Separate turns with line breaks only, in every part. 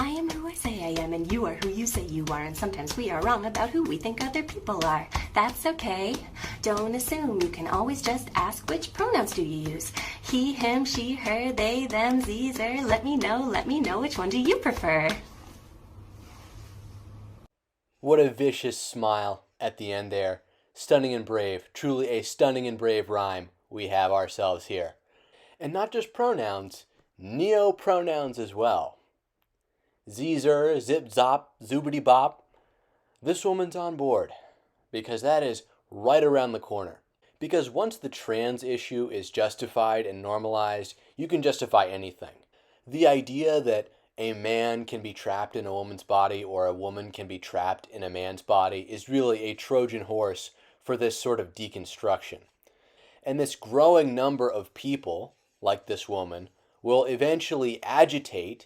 I am who I say I am, and you are who you say you are, and sometimes we are wrong about who we think other people are. That's okay. Don't assume. You can always just ask, which pronouns do you use? He, him, she, her, they, them, these, or let me know which one do you prefer?
What a vicious smile at the end there. Stunning and brave. Truly a stunning and brave rhyme we have ourselves here. And not just pronouns, neo-pronouns as well. Zeezer, zip zop, zoobity bop. This woman's on board, because that is right around the corner. Because once the trans issue is justified and normalized, you can justify anything. The idea that a man can be trapped in a woman's body or a woman can be trapped in a man's body is really a Trojan horse for this sort of deconstruction. And this growing number of people, like this woman, will eventually agitate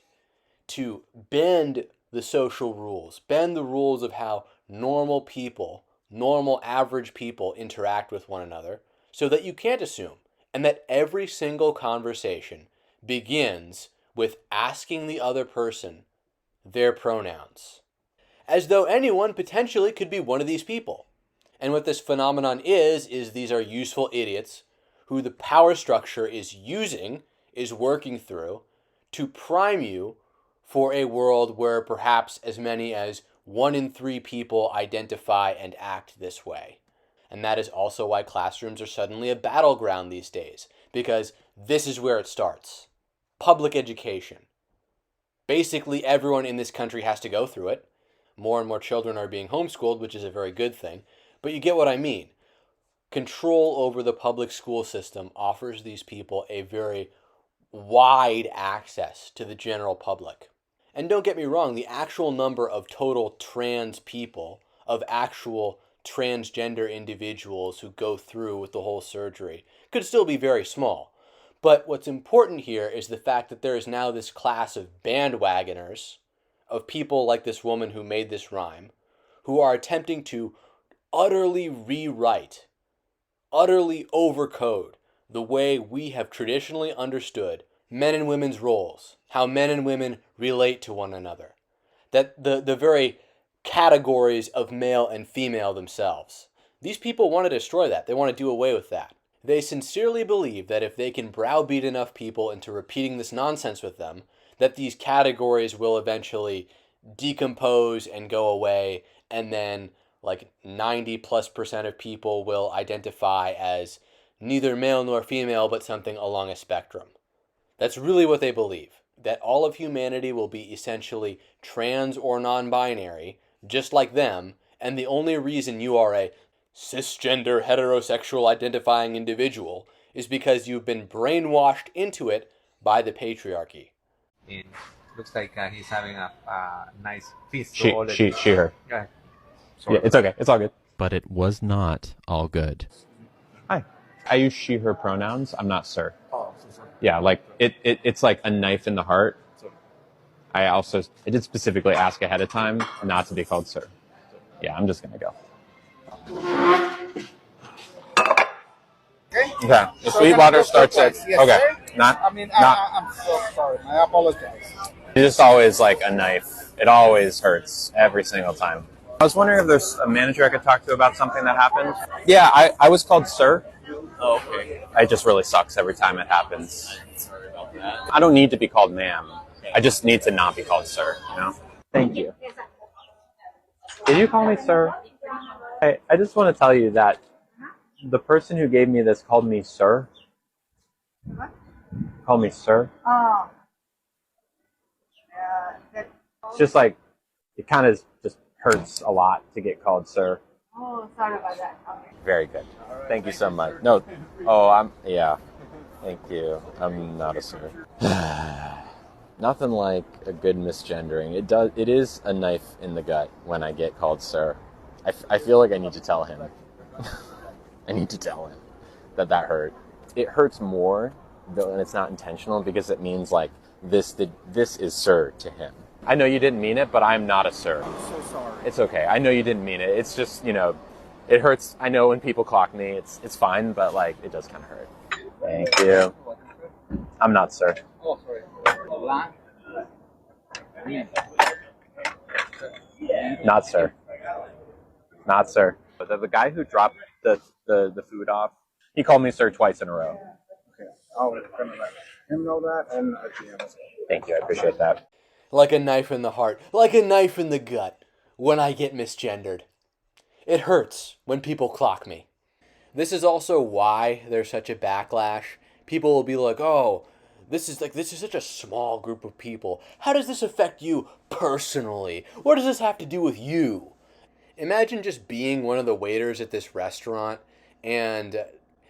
to bend the social rules, bend the rules of how normal people, normal average people interact with one another, so that you can't assume, and that every single conversation begins with asking the other person their pronouns, as though anyone potentially could be one of these people. And what this phenomenon is these are useful idiots who the power structure is working through to prime you for a world where perhaps as many as 1 in 3 people identify and act this way. And that is also why classrooms are suddenly a battleground these days, because this is where it starts. Public education. Basically, everyone in this country has to go through it. More and more children are being homeschooled, which is a very good thing. But you get what I mean. Control over the public school system offers these people a very wide access to the general public. And don't get me wrong, the actual number of total trans people, of actual transgender individuals who go through with the whole surgery, could still be very small. But what's important here is the fact that there is now this class of bandwagoners, of people like this woman who made this rhyme, who are attempting to utterly rewrite, utterly overcode the way we have traditionally understood men and women's roles, how men and women relate to one another, that the very categories of male and female themselves. These people want to destroy that. They want to do away with that. They sincerely believe that if they can browbeat enough people into repeating this nonsense with them, that these categories will eventually decompose and go away, and then like 90+% of people will identify as neither male nor female, but something along a spectrum. That's really what they believe, that all of humanity will be essentially trans or non-binary, just like them, and the only reason you are a cisgender heterosexual identifying individual is because you've been brainwashed into it by the patriarchy.
It looks like he's having a nice feast.
She, her.
Go ahead.
Yeah, it's okay. It's all good.
But it was not all good.
Hi. I use she, her pronouns. I'm not sir. Yeah, like it's like a knife in the heart. I did specifically ask ahead of time not to be called sir. Yeah, I'm just going to go. Okay. The Sweetwater starts at...
Yes,
okay.
Sir? I'm so sorry. I apologize.
It's just always like a knife. It always hurts every single time. I was wondering if there's a manager I could talk to about something that happened. Yeah, I was called sir.
Oh, okay.
It just really sucks every time it happens.
Sorry about that.
I don't need to be called ma'am. I just need to not be called sir, you know? Thank you. Did you call me sir? I just want to tell you that the person who gave me this called me sir.
What?
Called me sir.
Oh.
It's just like, it kind of just hurts a lot to get called sir.
Oh, sorry about that. Okay.
Very good. Thank you so much. No, oh, yeah. Thank you. I'm not a sir. Nothing like a good misgendering. It is a knife in the gut when I get called sir. I feel like I need to tell him. I need to tell him that hurt. It hurts more when it's not intentional because it means like this is sir to him. I know you didn't mean it, but I'm not a sir.
I'm so sorry.
It's okay. I know you didn't mean it. It's just, it hurts. I know when people clock me, it's fine, but like it does kind of hurt. Thank you. I'm not sir.
Oh, sorry.
Not sir. Not sir. The guy who dropped the food off, he called me sir twice in a row.
Okay. I'll let him know that and GM as well.
Thank you. I appreciate that.
Like a knife in the heart, like a knife in the gut when I get misgendered. It hurts when people clock me. This is also why there's such a backlash. People will be like, oh, this is such a small group of people. How does this affect you personally? What does this have to do with you? Imagine just being one of the waiters at this restaurant, and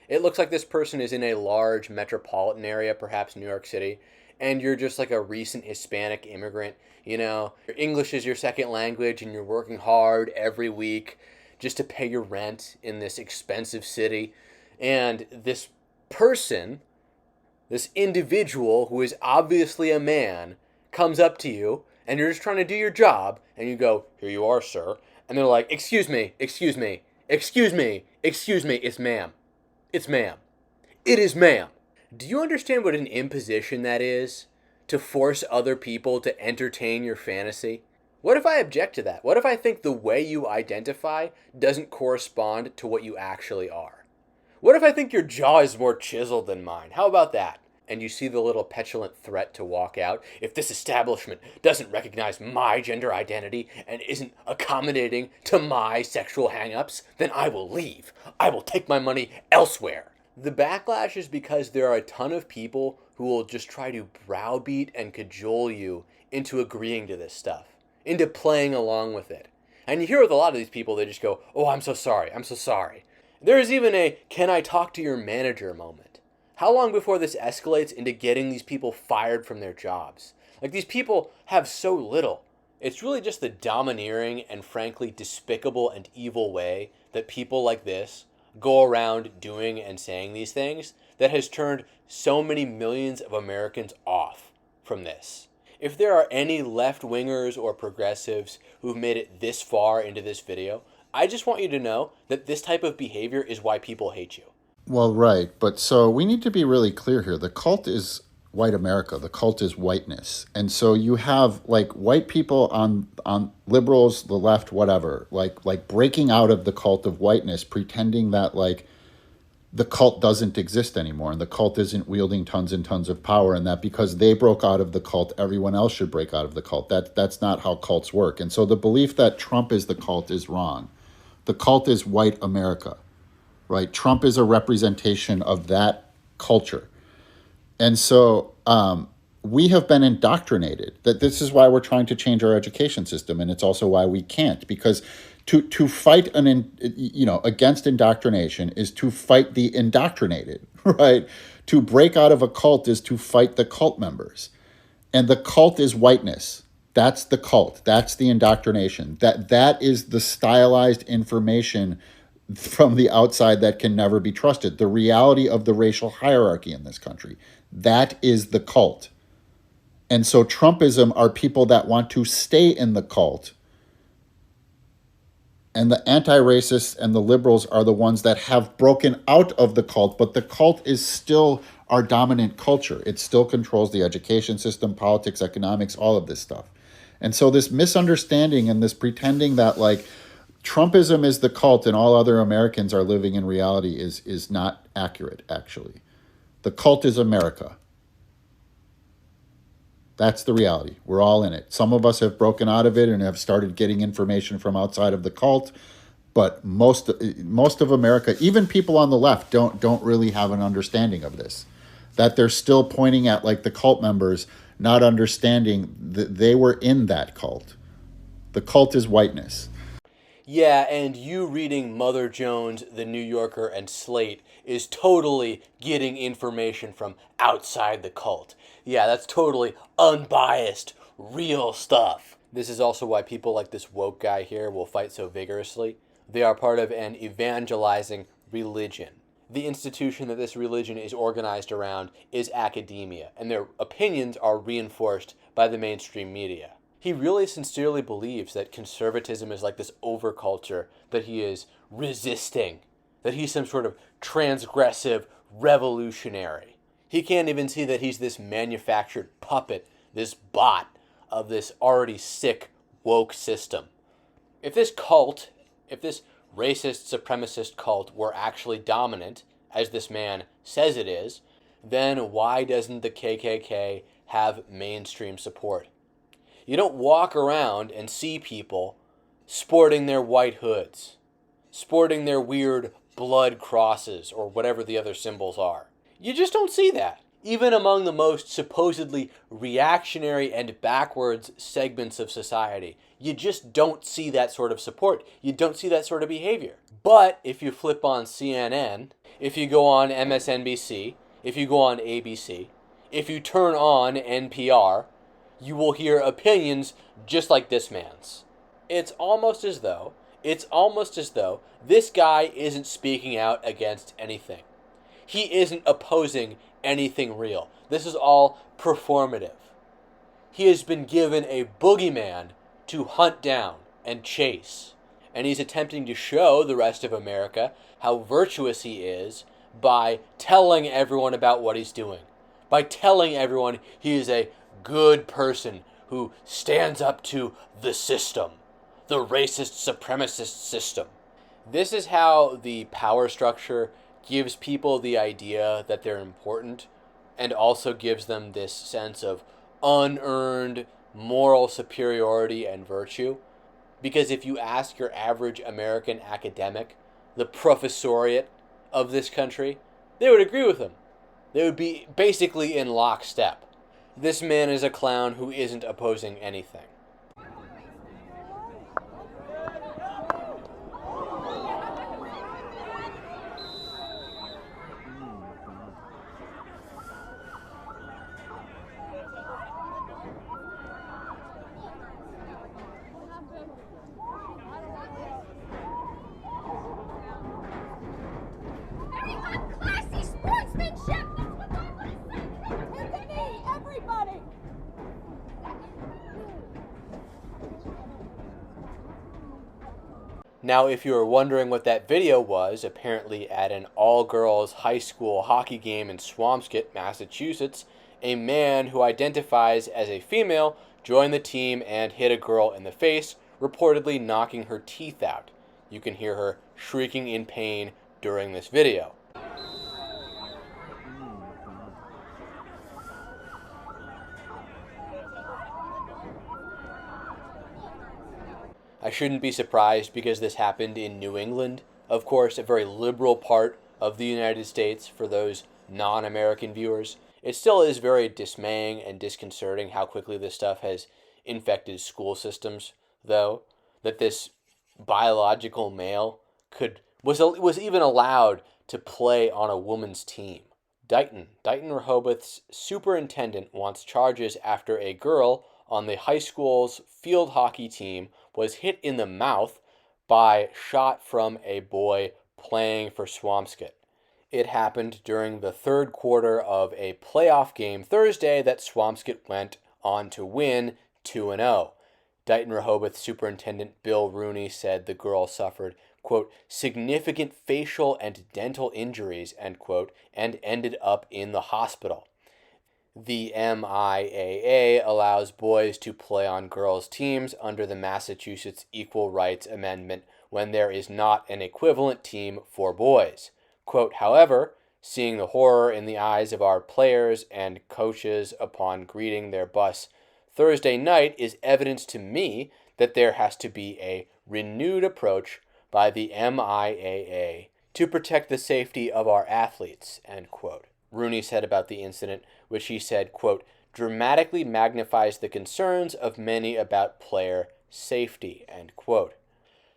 it looks like this person is in a large metropolitan area, perhaps New York City, and you're just like a recent Hispanic immigrant. You know, your English is your second language, and you're working hard every week just to pay your rent in this expensive city. And this person, this individual who is obviously a man, comes up to you, and you're just trying to do your job, and you go, here you are, sir. And they're like, excuse me, excuse me, excuse me, excuse me, it's ma'am. It's ma'am. It is ma'am. Do you understand what an imposition that is? To force other people to entertain your fantasy? What if I object to that? What if I think the way you identify doesn't correspond to what you actually are? What if I think your jaw is more chiseled than mine? How about that? And you see the little petulant threat to walk out. If this establishment doesn't recognize my gender identity and isn't accommodating to my sexual hang-ups, then I will leave. I will take my money elsewhere. The backlash is because there are a ton of people who will just try to browbeat and cajole you into agreeing to this stuff, into playing along with it. And you hear with a lot of these people, they just go, oh, I'm so sorry, I'm so sorry. There is even a, can I talk to your manager moment. How long before this escalates into getting these people fired from their jobs? Like, these people have so little. It's really just the domineering and frankly despicable and evil way that people like this go around doing and saying these things that has turned so many millions of Americans off from this. If there are any left-wingers or progressives who've made it this far into this video, I just want you to know that this type of behavior is why people hate you.
Well, right. But so we need to be really clear here. The cult is white America. The cult is whiteness. And so you have like white people on liberals, the left, whatever, like breaking out of the cult of whiteness, pretending that like the cult doesn't exist anymore and the cult isn't wielding tons and tons of power, and that because they broke out of the cult, everyone else should break out of the cult. That's not how cults work. And so the belief that Trump is the cult is wrong. The cult is white America, right? Trump is a representation of that culture. And so we have been indoctrinated. That this is why we're trying to change our education system, and it's also why we can't, because to fight against indoctrination is to fight the indoctrinated, right? To break out of a cult is to fight the cult members, and the cult is whiteness. That's the cult. That's the indoctrination. That is the stylized information from the outside that can never be trusted. The reality of the racial hierarchy in this country. That is the cult. And so Trumpism are people that want to stay in the cult. And the anti-racists and the liberals are the ones that have broken out of the cult, but the cult is still our dominant culture. It still controls the education system, politics, economics, all of this stuff. And so this misunderstanding and this pretending that like Trumpism is the cult and all other Americans are living in reality is not accurate, actually. The cult is America. That's the reality. We're all in it. Some of us have broken out of it and have started getting information from outside of the cult, but most of America, even people on the left, don't really have an understanding of this. That they're still pointing at like the cult members, not understanding that they were in that cult. The cult is whiteness.
Yeah, and you reading Mother Jones, The New Yorker, and Slate is totally getting information from outside the cult. Yeah, that's totally unbiased, real stuff. This is also why people like this woke guy here will fight so vigorously. They are part of an evangelizing religion. The institution that this religion is organized around is academia, and their opinions are reinforced by the mainstream media. He really sincerely believes that conservatism is like this overculture that he is resisting, that he's some sort of transgressive revolutionary. He can't even see that he's this manufactured puppet, this bot of this already sick woke system. If this cult, if this racist supremacist cult were actually dominant, as this man says it is, then why doesn't the KKK have mainstream support? You don't walk around and see people sporting their white hoods, sporting their weird blood crosses or whatever the other symbols are. You just don't see that. Even among the most supposedly reactionary and backwards segments of society, you just don't see that sort of support. You don't see that sort of behavior. But if you flip on CNN, if you go on MSNBC, if you go on ABC, if you turn on NPR, you will hear opinions just like this man's. It's almost as though this guy isn't speaking out against anything. He isn't opposing anything real. This is all performative. He has been given a boogeyman to hunt down and chase. And he's attempting to show the rest of America how virtuous he is by telling everyone about what he's doing. By telling everyone he is a good person who stands up to the system, the racist supremacist system. This is how the power structure gives people the idea that they're important and also gives them this sense of unearned moral superiority and virtue. Because if you ask your average American academic, the professoriate of this country, they would agree with him. They would be basically in lockstep. This man is a clown who isn't opposing anything.
Very unclassy sportsmanship! That's what I want to say! Take a knee, everybody!
Now, if you were wondering what that video was, apparently at an all-girls high school hockey game in Swampscott, Massachusetts, a man who identifies as a female joined the team and hit a girl in the face, reportedly knocking her teeth out. You can hear her shrieking in pain during this video. I shouldn't be surprised because this happened in New England, of course, a very liberal part of the United States for those non-American viewers. It still is very dismaying and disconcerting how quickly this stuff has infected school systems, though, that this biological male was even allowed to play on a woman's team. Dighton Rehoboth's superintendent wants charges after a girl on the high school's field hockey team was hit in the mouth by shot from a boy playing for Swampscott. It happened during the third quarter of a playoff game Thursday that Swampscott went on to win 2-0. Dighton Rehoboth Superintendent Bill Rooney said the girl suffered, quote, significant facial and dental injuries, end quote, and ended up in the hospital. The MIAA allows boys to play on girls' teams under the Massachusetts Equal Rights Amendment when there is not an equivalent team for boys. Quote, however, seeing the horror in the eyes of our players and coaches upon greeting their bus Thursday night is evidence to me that there has to be a renewed approach by the MIAA to protect the safety of our athletes, end quote. Rooney said about the incident, which he said, quote, dramatically magnifies the concerns of many about player safety, end quote.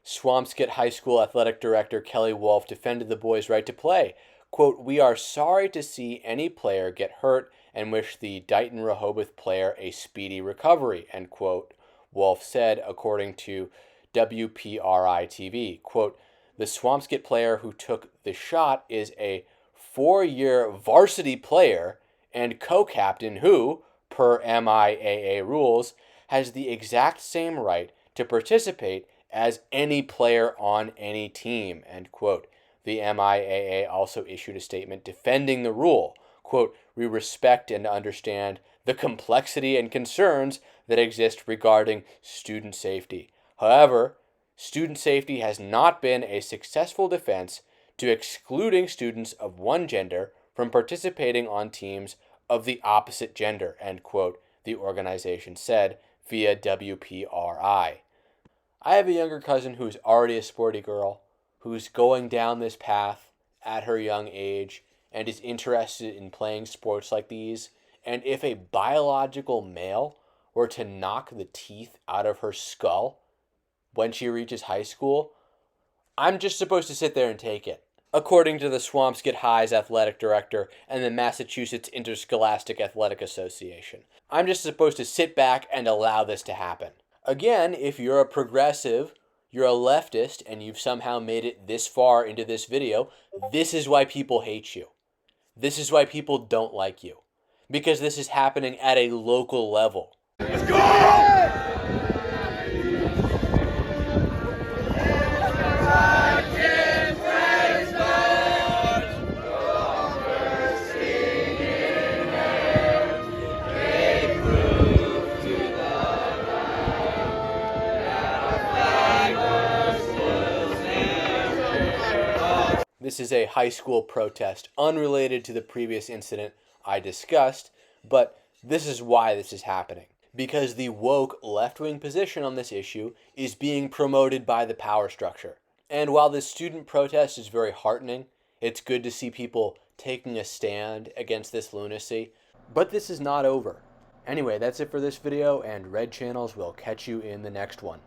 Swampscott High School Athletic Director Kelly Wolf defended the boys' right to play. Quote, we are sorry to see any player get hurt and wish the Dighton Rehoboth player a speedy recovery, end quote, Wolf said, according to WPRI-TV. Quote, the Swampscott player who took the shot is a 4-year varsity player and co-captain who, per MIAA rules, has the exact same right to participate as any player on any team, end quote. The MIAA also issued a statement defending the rule. Quote, we respect and understand the complexity and concerns that exist regarding student safety. However, student safety has not been a successful defense to excluding students of one gender from participating on teams of the opposite gender, end quote, the organization said via WPRI. I have a younger cousin who's already a sporty girl, who's going down this path at her young age and is interested in playing sports like these. And if a biological male were to knock the teeth out of her skull when she reaches high school, I'm just supposed to sit there and take it, according to the Swampscott High's athletic director and the Massachusetts Interscholastic Athletic Association. I'm just supposed to sit back and allow this to happen. Again, if you're a progressive, you're a leftist, and you've somehow made it this far into this video, this is why people hate you. This is why people don't like you. Because this is happening at a local level. Let's go! This is a high school protest unrelated to the previous incident I discussed, but this is why this is happening. Because the woke left-wing position on this issue is being promoted by the power structure. And while this student protest is very heartening, it's good to see people taking a stand against this lunacy, but this is not over. Anyway, that's it for this video, and Red Channels will catch you in the next one.